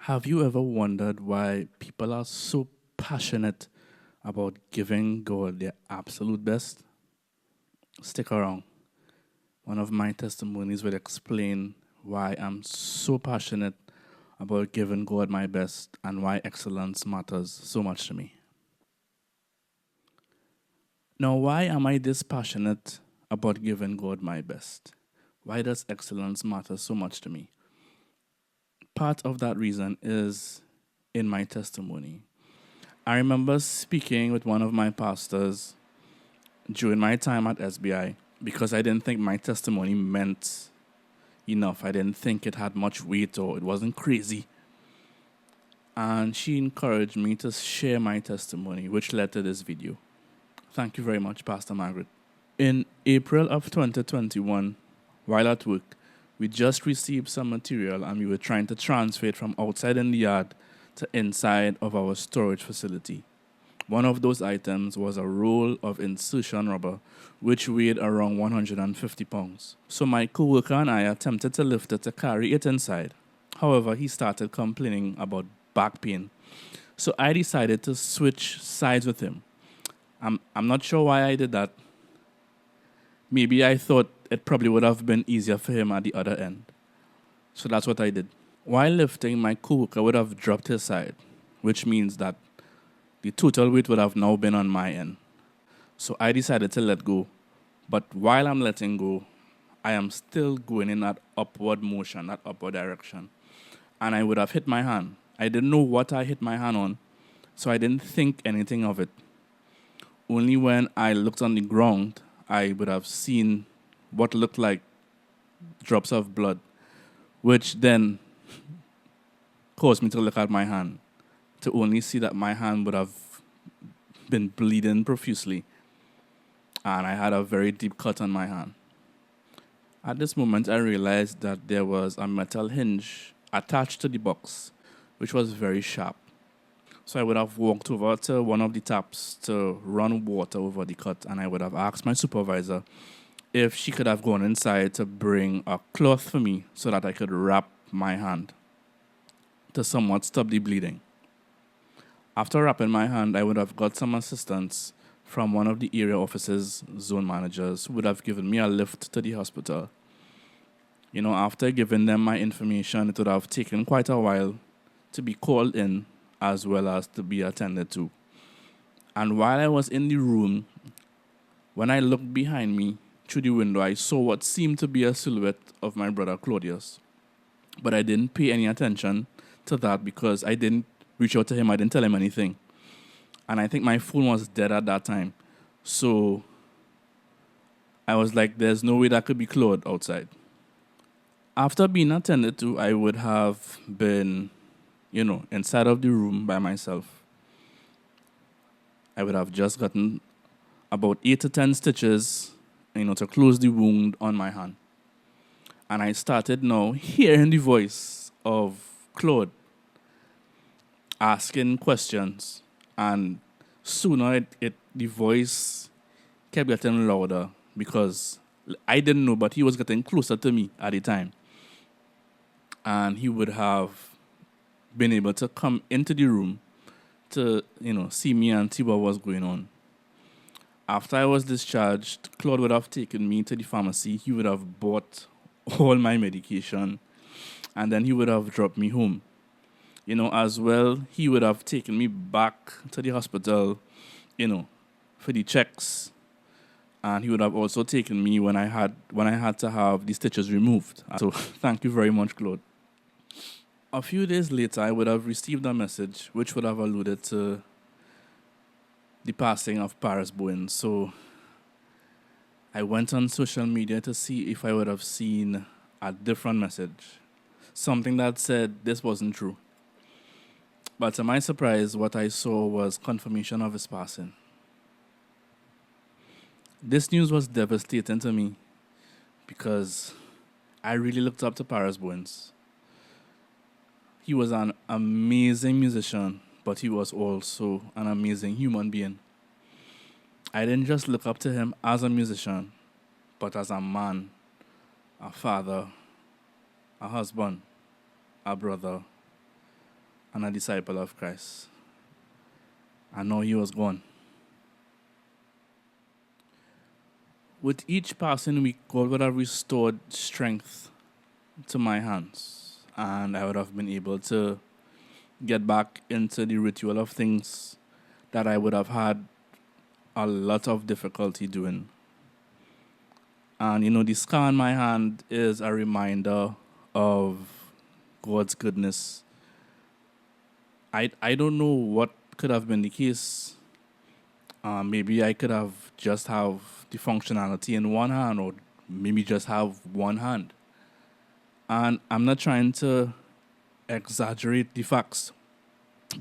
Have you ever wondered why people are so passionate about giving God their absolute best? Stick around. One of my testimonies will explain why I'm so passionate about giving God my best and why excellence matters so much to me. Now, why am I this passionate about giving God my best? Why does excellence matter so much to me? Part of that reason is in my testimony. I remember speaking with one of my pastors during my time at SBI because I didn't think my testimony meant enough. I didn't think it had much weight or it wasn't crazy. And she encouraged me to share my testimony, which led to this video. Thank you very much, Pastor Margaret. In April of 2021, while at work, we just received some material and we were trying to transfer it from outside in the yard to inside of our storage facility. One of those items was a roll of insertion rubber, which weighed around 150 pounds. So my coworker and I attempted to lift it to carry it inside. However, he started complaining about back pain. So I decided to switch sides with him. I'm not sure why I did that. Maybe I thought it probably would have been easier for him at the other end. So that's what I did. While lifting, my coworker would have dropped his side, which means that the total weight would have now been on my end. So I decided to let go. But while I'm letting go, I am still going in that upward motion, that upward direction. And I would have hit my hand. I didn't know what I hit my hand on, so I didn't think anything of it. Only when I looked on the ground, I would have seen what looked like drops of blood, which then caused me to look at my hand, to only see that my hand would have been bleeding profusely, and I had a very deep cut on my hand. At this moment, I realized that there was a metal hinge attached to the box, which was very sharp. So I would have walked over to one of the taps to run water over the cut, and I would have asked my supervisor if she could have gone inside to bring a cloth for me so that I could wrap my hand to somewhat stop the bleeding. After wrapping my hand, I would have got some assistance from one of the area office's zone managers who would have given me a lift to the hospital. After giving them my information, it would have taken quite a while to be called in as well as to be attended to. And while I was in the room, when I looked behind me through the window, I saw what seemed to be a silhouette of my brother Claudius. But I didn't pay any attention to that because I didn't reach out to him. I didn't tell him anything. And I think my phone was dead at that time. So I was like, there's no way that could be Claude outside. After being attended to, I would have been, inside of the room by myself. I would have just gotten about 8 to 10 stitches, to close the wound on my hand. And I started now hearing the voice of Claude asking questions. And sooner the voice kept getting louder because I didn't know, but he was getting closer to me at the time. And he would have been able to come into the room to, see me and see what was going on. After I was discharged, Claude would have taken me to the pharmacy. He would have bought all my medication, and then he would have dropped me home. As well, he would have taken me back to the hospital, for the checks. And he would have also taken me when I had to have the stitches removed. So thank you very much, Claude. A few days later, I would have received a message which would have alluded to the passing of Paris Bowen. So I went on social media to see if I would have seen a different message, something that said this wasn't true. But to my surprise, what I saw was confirmation of his passing. This news was devastating to me because I really looked up to Paris Bowens. He was an amazing musician, but he was also an amazing human being. I didn't just look up to him as a musician, but as a man, a father, a husband, a brother, and a disciple of Christ. I know he was gone. With each passing week, God would have restored strength to my hands, and I would have been able to get back into the ritual of things that I would have had a lot of difficulty doing. And the scar on my hand is a reminder of God's goodness. I don't know what could have been the case. Maybe I could have just have the functionality in one hand, or maybe just have one hand. And I'm not trying to exaggerate the facts,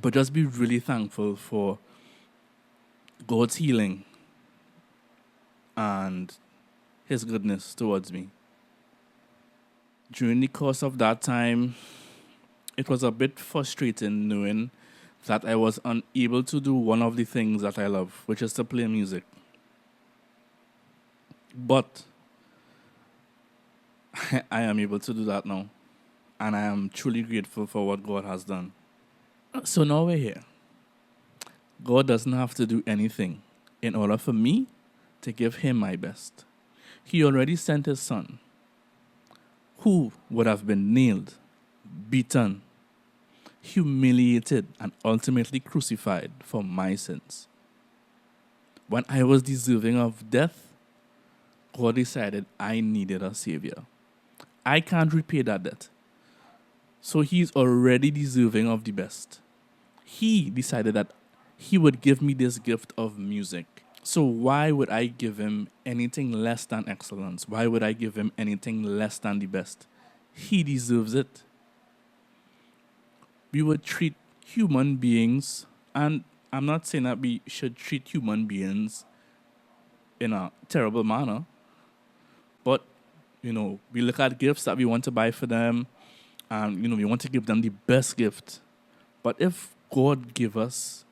but just be really thankful for God's healing and his goodness towards me. During the course of that time, it was a bit frustrating knowing that I was unable to do one of the things that I love, which is to play music. But I am able to do that now, and I am truly grateful for what God has done. So now we're here. God doesn't have to do anything in order for me to give him my best. He already sent his son, who would have been nailed, beaten, humiliated, and ultimately crucified for my sins. When I was deserving of death, God decided I needed a savior. I can't repay that debt. So he's already deserving of the best. He decided that he would give me this gift of music. So why would I give him anything less than excellence? Why would I give him anything less than the best? He deserves it. We would treat human beings, and I'm not saying that we should treat human beings in a terrible manner, but, we look at gifts that we want to buy for them, and, we want to give them the best gift. But if God give us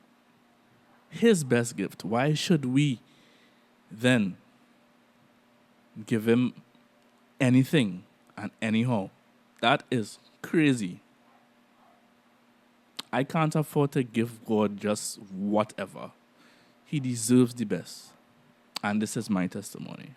his best gift, why should we then give him anything and anyhow? That is crazy. I can't afford to give God just whatever. He deserves the best. And this is my testimony.